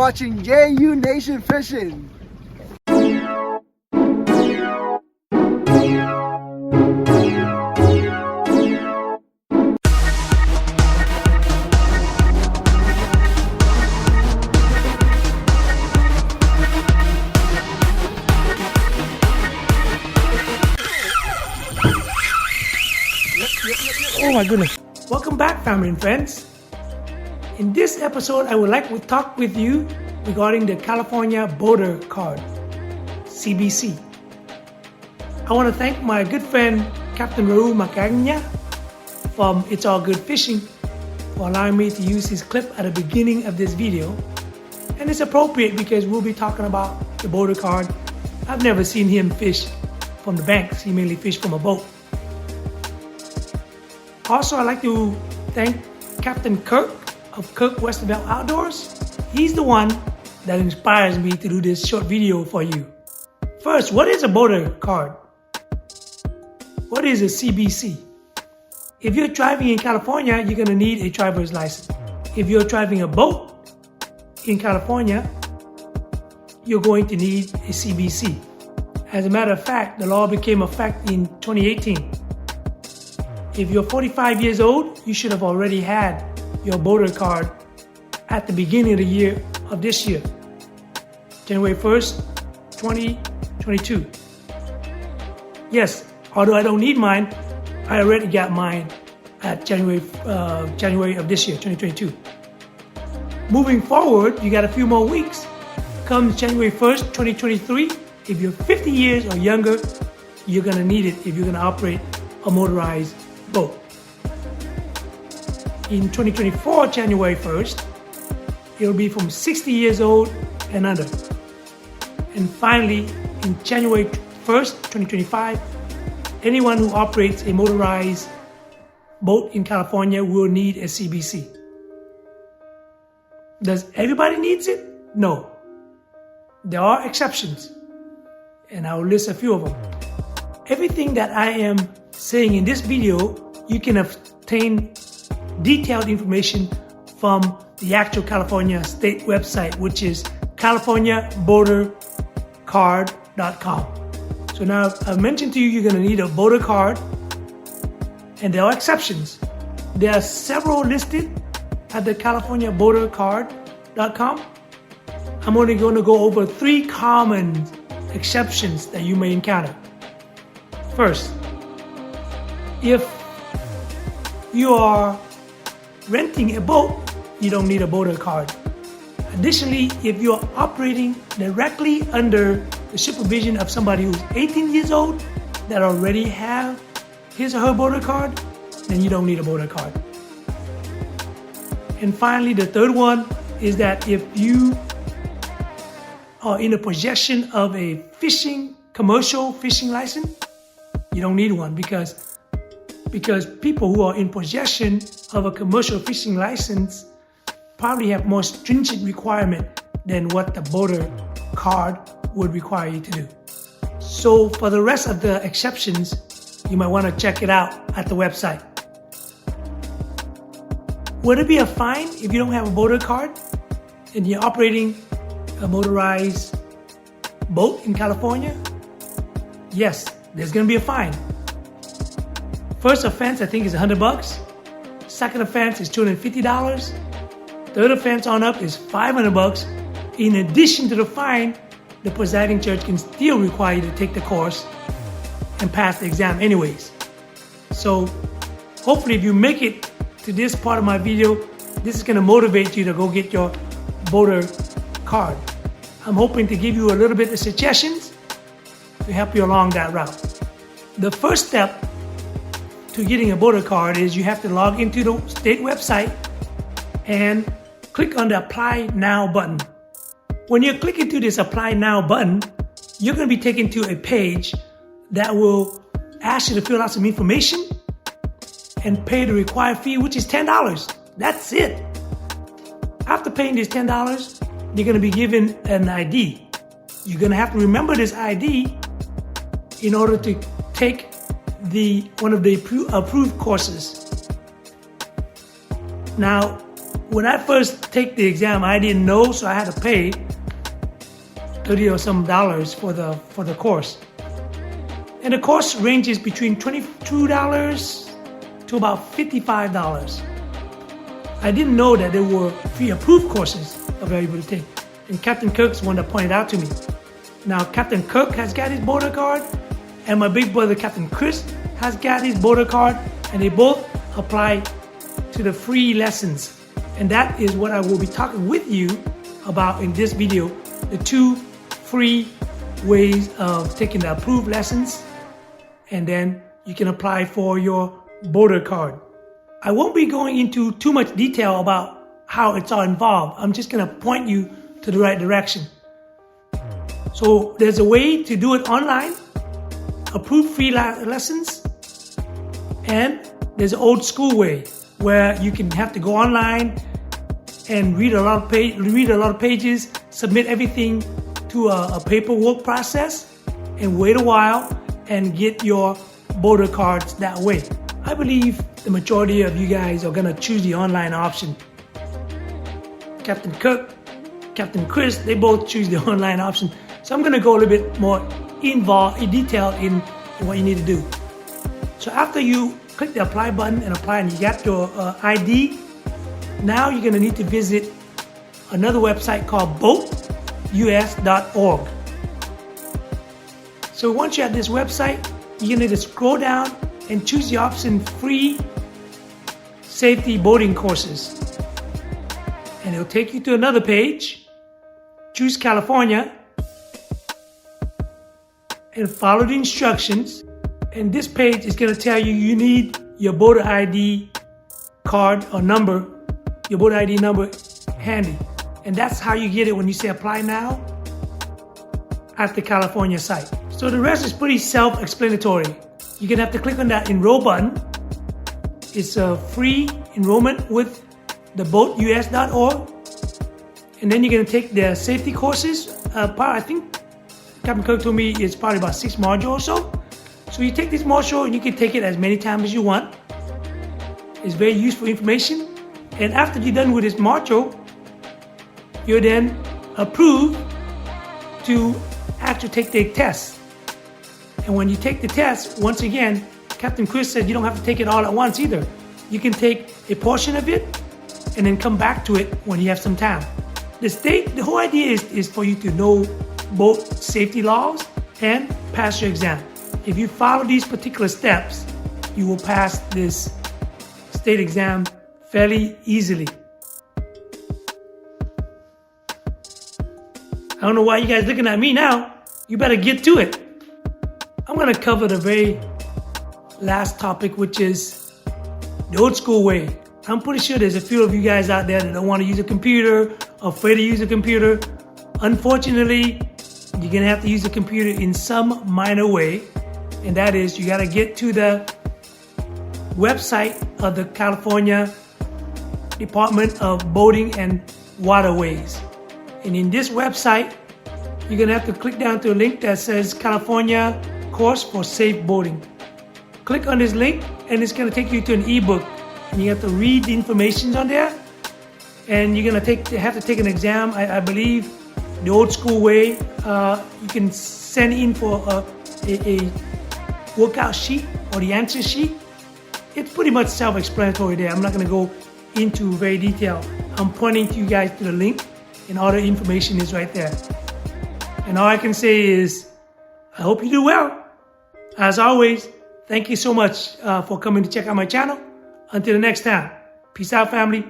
watching JU Nation Fishing. Oh my goodness. Welcome back, family and friends. In this episode, I would like to talk with you regarding the California Boater Card, CBC. I want to thank my good friend, Captain Raul Macagna from It's All Good Fishing for allowing me to use his clip at the beginning of this video. And it's appropriate because we'll be talking about the Boater Card. I've never seen him fish from the banks. He mainly fished from a boat. Also, I'd like to thank Captain Kirk of Kirk Westervelt Outdoors. He's the one that inspires me to do this short video for you. First, what is a boater card? What is a CBC? If you're driving in California, you're going to need a driver's license. If you're driving a boat in California, you're going to need a CBC. As a matter of fact, the law became effective in 2018. If you're 45 years old, you should have already had your boater card at the beginning of the year of this year, January 1st, 2022. Yes, although I don't need mine, I already got mine at January of this year, 2022. Moving forward, you got a few more weeks. Comes January 1st, 2023, if you're 50 years or younger, you're gonna need it if you're gonna operate a motorized boat. In 2024, January 1st, it will be from 60 years old and under. And finally, in January 1st, 2025, anyone who operates a motorized boat in California will need a CBC. Does everybody needs it? No. There are exceptions, and I will list a few of them. Everything that I am saying in this video, you can obtain detailed information from the actual California state website, which is californiaboatercard.com. So now I've mentioned to you, you're going to need a boater card, and there are exceptions. There are several listed at the californiaboatercard.com. I'm only going to go over 3 common exceptions that you may encounter. First, if you are renting a boat, you don't need a boater card. Additionally, if you're operating directly under the supervision of somebody who's 18 years old that already have his or her boater card, then you don't need a boater card. And finally, the third one is that if you are in the possession of a commercial fishing license, you don't need one because people who are in possession of a commercial fishing license probably have more stringent requirement than what the boater card would require you to do. So for the rest of the exceptions, you might want to check it out at the website. Would it be a fine if you don't have a boater card and you're operating a motorized boat in California? Yes, there's going to be a fine. First offense, I think, is $100. Second offense is $250. Third offense on up is $500. In addition to the fine, the presiding judge can still require you to take the course and pass the exam anyways. So hopefully if you make it to this part of my video, this is going to motivate you to go get your boater card. I'm hoping to give you a little bit of suggestions to help you along that route. The first step to getting a boater card is you have to log into the state website and click on the Apply Now button. When you click into this Apply Now button, you're going to be taken to a page that will ask you to fill out some information and pay the required fee, which is $10. That's it. After paying this $10, you're going to be given an ID. You're going to have to remember this ID in order to take one of the approved courses. Now, when I first take the exam, I didn't know, so I had to pay $30 or some for the course. And the course ranges between $22 to about $55. I didn't know that there were free approved courses available to take. And Captain Kirk's one that pointed out to me. Now, Captain Kirk has got his boater card, and my big brother, Captain Chris, has got his boater card, and they both apply to the free lessons. And that is what I will be talking with you about in this video, the 2 free ways of taking the approved lessons, and then you can apply for your boater card. I won't be going into too much detail about how it's all involved. I'm just gonna point you to the right direction. So there's a way to do it online, approved free lessons, and there's an old school way where you can have to go online and read a lot of pages, submit everything to a paperwork process, and wait a while and get your boater cards that way. I believe the majority of you guys are gonna choose the online option. Captain Kirk, Captain Chris, they both choose the online option. So I'm gonna go a little bit more in detail in what you need to do. So after you click the apply button and apply and you got your ID, now you're gonna need to visit another website called boatus.org. So once you're at this website, you're gonna need to scroll down and choose the option free safety boating courses. And it'll take you to another page. Choose California and follow the instructions. And this page is gonna tell you you need your boater ID card or number, your boater ID number handy. And that's how you get it when you say apply now at the California site. So the rest is pretty self-explanatory. You're gonna have to click on that enroll button. It's a free enrollment with the boatus.org. And then you're gonna take the safety courses. I think Captain Kirk told me it's probably about 6 modules or so. So you take this module and you can take it as many times as you want. It's very useful information. And after you're done with this module, you're then approved to actually take the test. And when you take the test, once again, Captain Chris said you don't have to take it all at once either. You can take a portion of it and then come back to it when you have some time. The whole idea is for you to know boat safety laws and pass your exam. If you follow these particular steps, you will pass this state exam fairly easily. I don't know why you guys looking at me now. You better get to it. I'm gonna cover the very last topic, which is the old school way. I'm pretty sure there's a few of you guys out there that don't want to use a computer, afraid to use a computer. Unfortunately, you're gonna have to use a computer in some minor way, and that is you gotta get to the website of the California Department of Boating and Waterways. And in this website, you're gonna have to click down to a link that says California Course for Safe Boating. Click on this link and it's gonna take you to an ebook. And you have to read the information on there. And you're gonna have to take an exam. I believe the old school way, you can send in for a workout sheet or the answer sheet. It's pretty much self-explanatory there. I'm not gonna go into very detail. I'm pointing to you guys to the link and all the information is right there. And all I can say is, I hope you do well. As always, thank you so much for coming to check out my channel. Until the next time, peace out, family.